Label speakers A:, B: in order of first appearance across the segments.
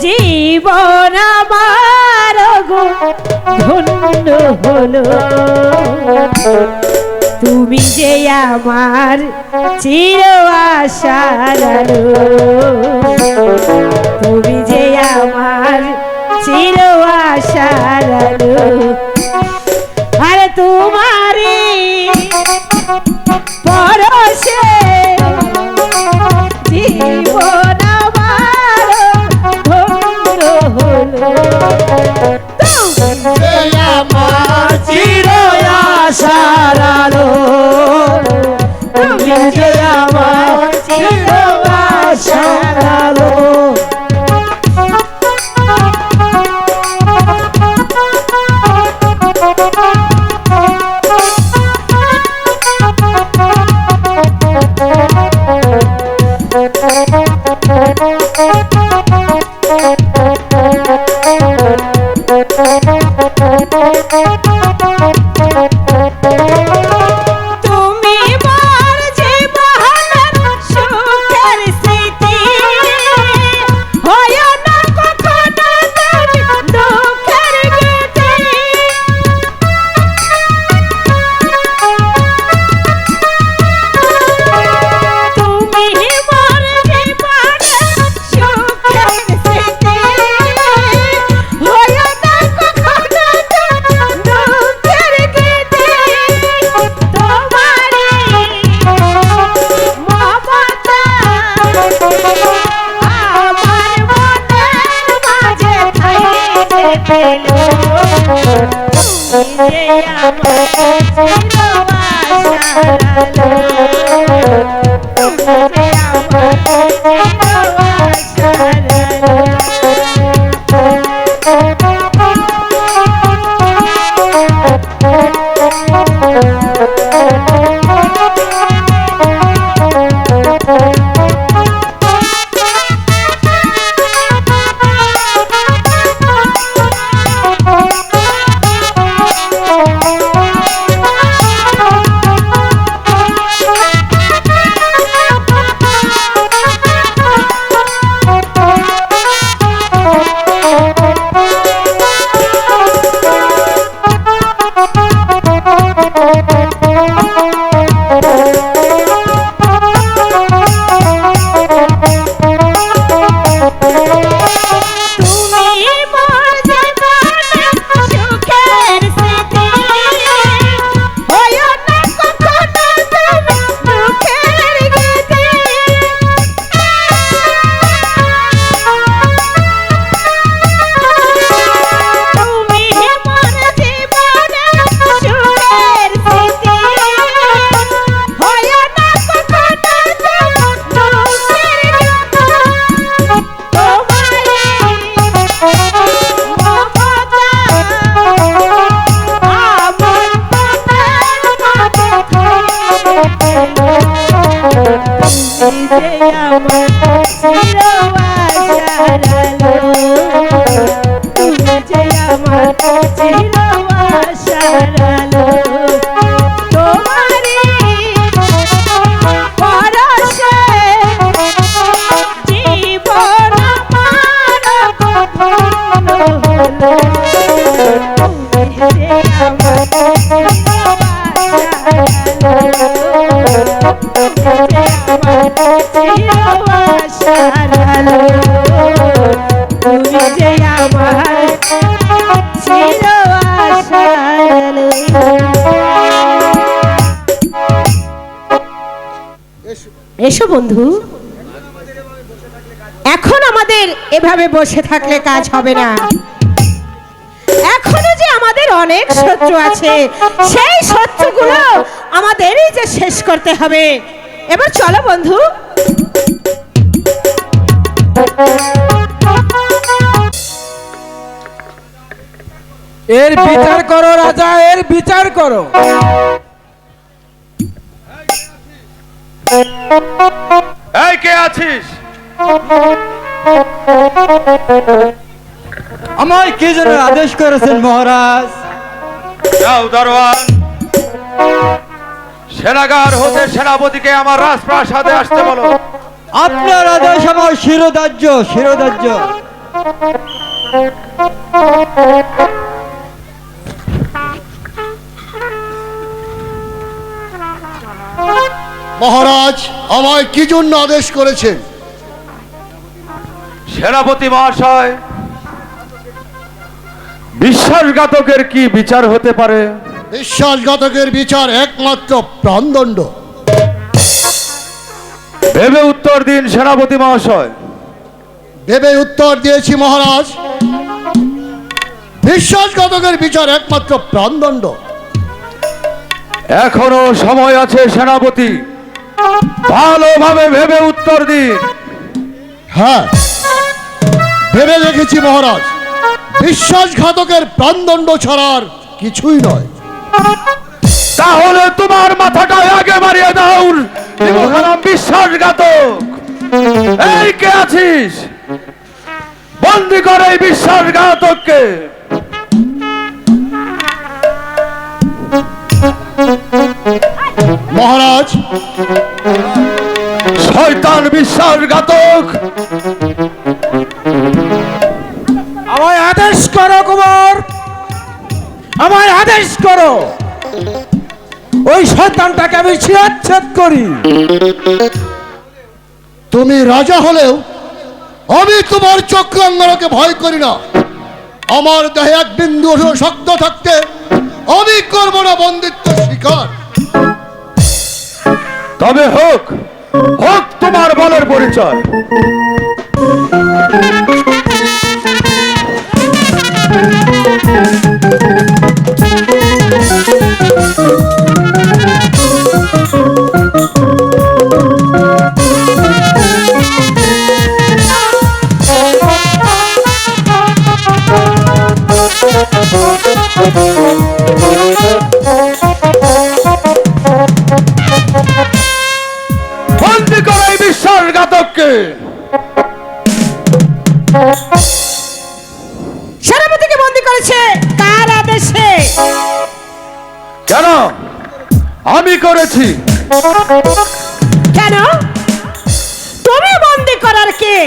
A: জীবন আমার গো ধন্য হলো, তুমি যে আমার চির আশার আলো, তুমি যে আমার চির আশার আলো। আরে তোমারই পরশে জীবন আমার ধন্য হলো, তুমি আমার চির আশার আলো, তুমি যে আমার চির আশার আলো। এসো বন্ধু, এখন আমাদের এভাবে বসে থাকলে কাজ হবে না। এখনো যে আমাদের অনেক শত্রু আছে, সেই শত্রুগুলো আমাদেরই যে শেষ করতে হবে। এবার চলো বন্ধু।
B: এর বিচার করো রাজা, এর বিচার করো।
C: এই কে আছিস?
B: আমায় কি জন্য আদেশ করেছেন মহারাজ?
C: যাও দরওয়ান, সেনাগার হতে সেনাপতিকে আমার রাজপ্রাসাদে আসতে বলো।
B: আপনার আদেশ আমার শিরোধার্য, শিরোধার্য।
D: মহারাজ আমায় কি জন্য আদেশ করেছেন?
C: সেনাপতি মহাশয়, বিশ্বাসঘাতকের কি বিচার হতে পারে?
D: বিশ্বাসঘাতকের বিচার একমাত্র প্রাণদণ্ড।
C: ভেবে উত্তর দিন সেনাপতি মহাশয়।
D: ভেবে উত্তর দিয়েছি মহারাজ, বিশ্বাসঘাতকের বিচার একমাত্র প্রাণদণ্ড।
C: এখনো সময় আছে সেনাপতি, ভালোভাবে ভেবে উত্তর দিন।
D: হ্যাঁ, ভেবে রেখেছি মহারাজ, বিশ্বাসঘাতকের প্রাণদণ্ড ছাড়ার কিছুই নয়।
C: তাহলে তোমার মাথাটা আগে মারিয়ে দাও বিশ্বাসঘাতক। এই কে আছিস? বন্দি করে এই বিশ্বাসঘাতককে।
D: মহারাজ,
C: শয়তান বিশ্বাসঘাতক,
B: আমায় আদেশ করো কুমার, আমায় আদেশ করো, ওই শয়তানটাকে আমি ছিয়াচ্ছেদ করি।
D: তুমি রাজা হলেও আমি তোমার চক্রাঙ্গনাকে ভয় করি না। আমার দেহে এক বিন্দু শক্ত থাকতে আমি করব না বন্দিত্ব স্বীকার।
C: তবে হোক হোক তোমার বলের পরিচয়। বন্দি করে এই বিশ্বাসঘাতককে।
A: সেনাপতিকে বন্দি করেছে কার আদেশে?
C: কেন? আমি করেছি।
A: কেন? তুমি বন্দি করার কে?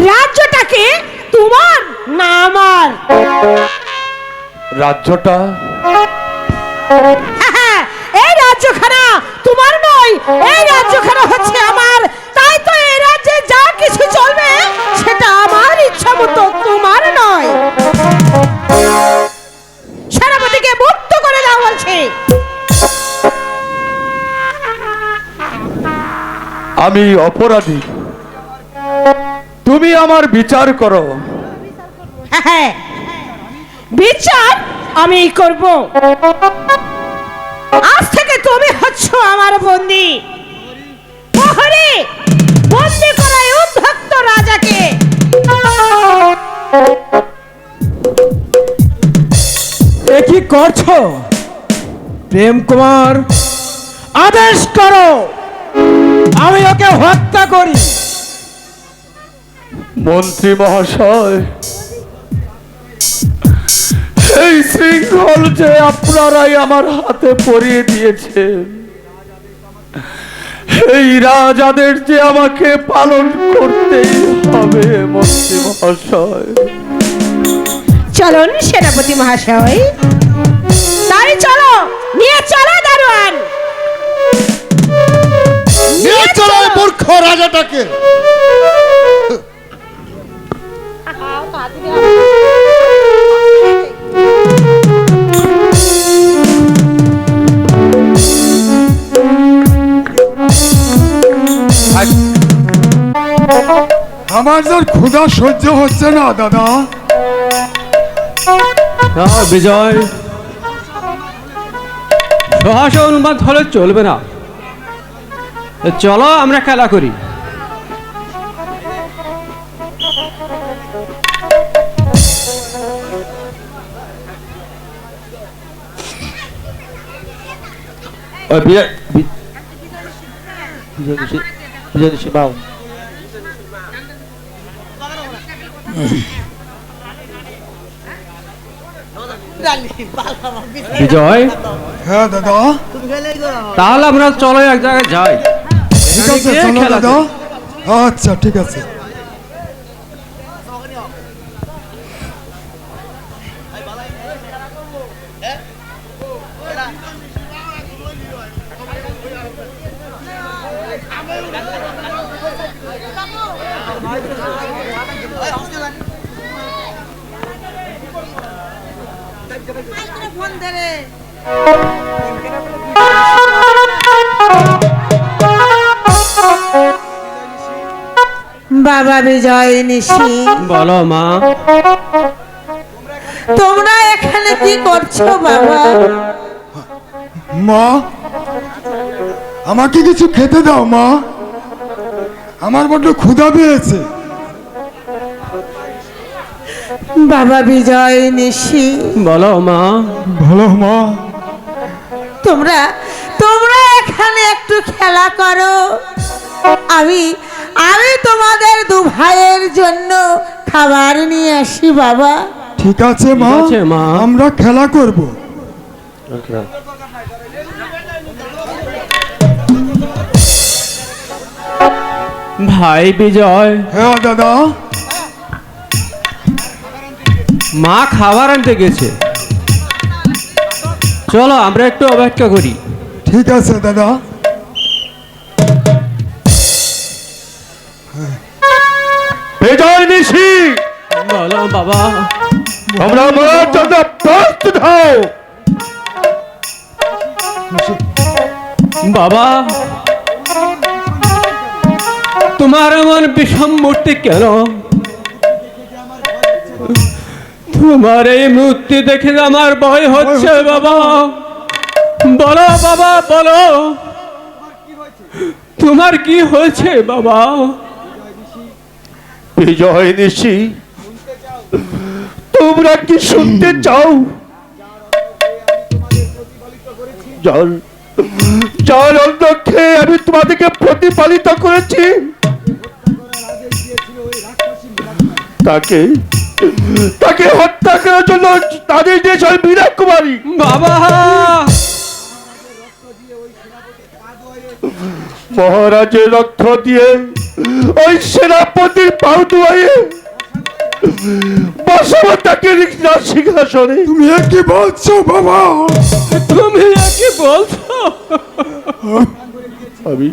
A: রাজ্যটাকে তোমার না আমার?
C: রাজ্যটা
A: হ্যাঁ, এই রাজ্যখানা তোমার নয়, এই রাজ্যখানা হচ্ছে আমার। তাই তো এই রাজ্যে যা কিছু চলবে সেটা আমার ইচ্ছা মতো, তোমার নয়। সেনাপতিকে মুক্ত করে দাও বলছি।
C: আমি অপরাধী, তুমি আমার বিচার করো।
A: হ্যাঁ, বিচার আমি করব। আজ থেকে তুমি হচ্ছ আমার বন্দী। প্রহরী, বন্দী করাই উদ্ধত্ত রাজাকে।
B: এ কি করছো প্রেম কুমার? আদেশ করো, আমি ওকে হত্যা করি।
C: মন্ত্রী মহাশয়, এই শৃঙ্খল যে আপনারাই আমার হাতে পরিয়ে দিয়েছেন, এই রাজাদের যে আমাকে পালন করতেই হবে মন্ত্রী মহাশয়।
A: চলুন সেনাপতি মহাশয়, তাই চলো, নিয়ে চলো দারোয়ান,
D: নিয়ে চলো এই মূর্খ রাজাটাকে।
E: আমার যার ক্ষুধা সহ্য হচ্ছে না দাদা।
F: বিজয়, সহসা অনুবাদ হলে চলবে না। চলো আমরা খেলা করি। বিজয়,
E: হ্যাঁ দাদা,
F: তাহলে আমরা চলো এক জায়গায় যাই।
E: ঠিক আছে চলো দাদা। আচ্ছা ঠিক আছে।
A: বাবা বিজয় নিশি,
F: বলো মা।
A: তোমরা এখানে কি করছো বাবা?
E: মা, আমাকে কিছু খেতে দাও মা, আমার বড্ড ক্ষুধা পেয়েছে।
A: বাবা বিজয় নিশি,
F: বলো মা।
E: ভালো মা।
A: তোমরা তোমরা এখানে একটু খেলা করো, আমি আমি তোমাদের দু ভাইয়ের জন্য খাবার নিয়ে আসি বাবা।
E: ঠিক আছে মা,
F: ঠিক আছে, মা।
E: আমরা খেলা করব।
F: ভাই বিজয়,
E: হ্যাঁ দাদা।
F: মা খাবার আনতে গেছে, চলো আমরা একটু অপেক্ষা করি।
E: ঠিক আছে দাদা।
C: বিজয় নিশি,
F: বলো বাবা।
C: আমরা মরার জন্য প্রস্তুত হও।
F: বাবা, তোমার এমন বিষম মূর্তি কেন? তোমার এই মূর্তি দেখে আমার ভয় হচ্ছে বাবা। বলো বাবা, বলো তোমার কি হয়েছে বাবা?
C: বিজয় নিশি, তোমরা কি শুনতে চাও? জল জল অন্য খেয়ে আমি তোমাদেরকে প্রতিপালিত করেছি। তাকে তাকে হত্যা করার জন্য তাদের দেশ হয় মীরা কুমারী।
F: বাবা,
C: মহারাজের রক্ত দিয়ে ওই সেনাপতির পাও ধুয়ে বসাবো তাকে সিংহাসনে।
E: তুমি কি বলছো বাবা?
F: তুমি কি বলছো?
C: আমি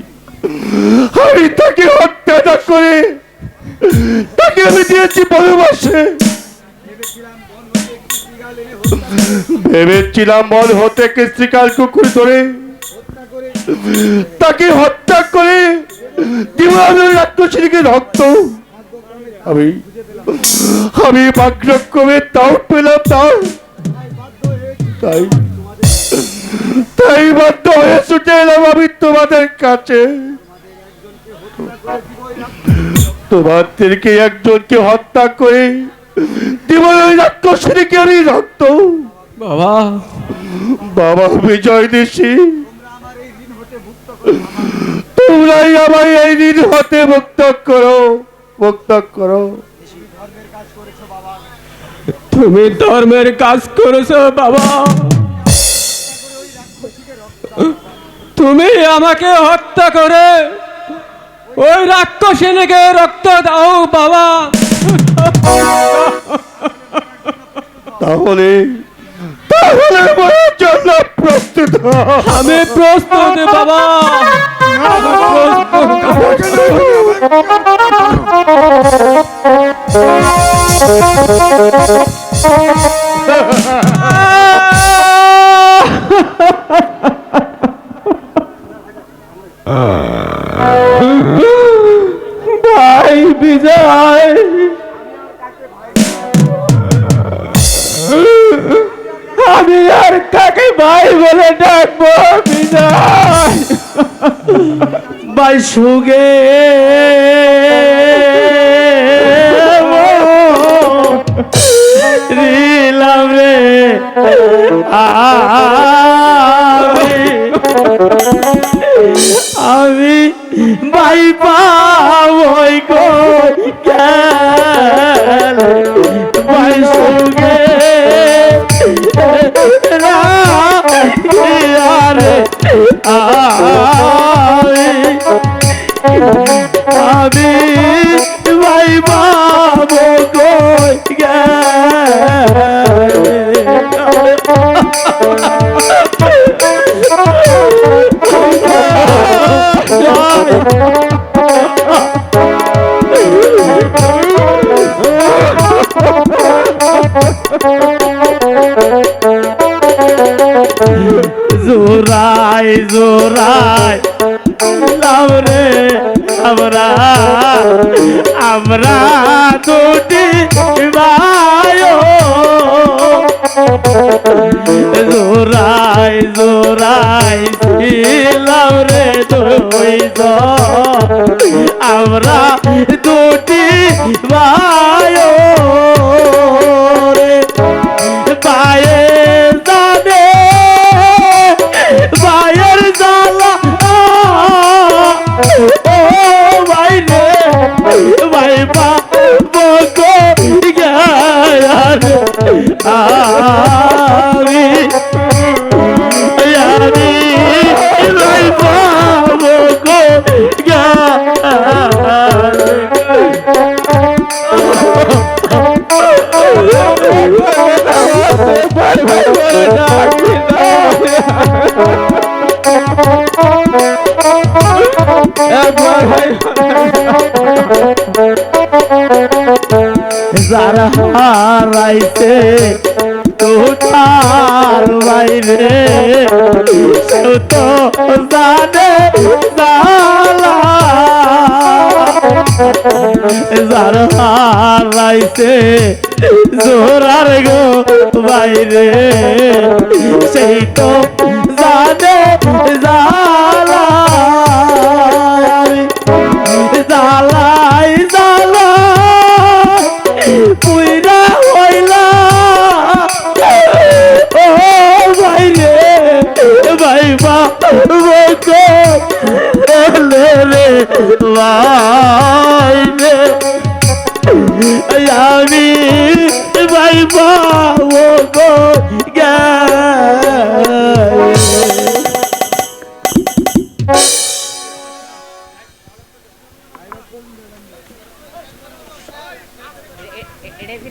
C: আমি তাকে হত্যা না করে তাকে আমি দিয়েছি বনবাসে। ভেবেছিলাম বন হতে কৃষ্টিকাল কুকুর ধরে তাকে হত্যা করে রাক্ষসীকে রক্ত আমি আমি ভাগ্যক্রমে তাও পেলাম না। তাই তাই বাধ্য হয়ে ছুটে এলাম আমি তোমাদের কাছে। তোমাদেরকে একজনকে হত্যা করে দিব ওই রাক্ষসীকে আমি রক্ত।
F: বাবা,
C: বাবা বিজয় নিশি, তোমরাই আমার এই ঋণ হতে মুক্ত করো, মুক্ত করো।
F: তুমি ধর্মের কাজ করেছো বাবা। তুমি আমাকে হত্যা করে ওই রাক্ষসীকে রক্ত দাও বাবা।
C: তাহলে তাহলে মরার জন্য প্রস্তুত হও।
F: আমি প্রস্তুত বাবা। ভাই বিজয়, আমি আর কাকে ভাই বলে ডাকবো? বিজয় ভাই সুগে রিলাম রে আমি ভাই পাবই গো ভাই সুগে আরে আমি ভাই পাবো গো
G: যারা হারাইছে তোর বাইরে সেও তো জানে জালা যারা হারাইছে জোরার গো বাইরে সেই তো জানে জালা জালাই জালা পুইরা হইলা ও বাইরে ভাইবা বকো রে রে বাইরে আমি ভাইবা বকো গে
A: এটা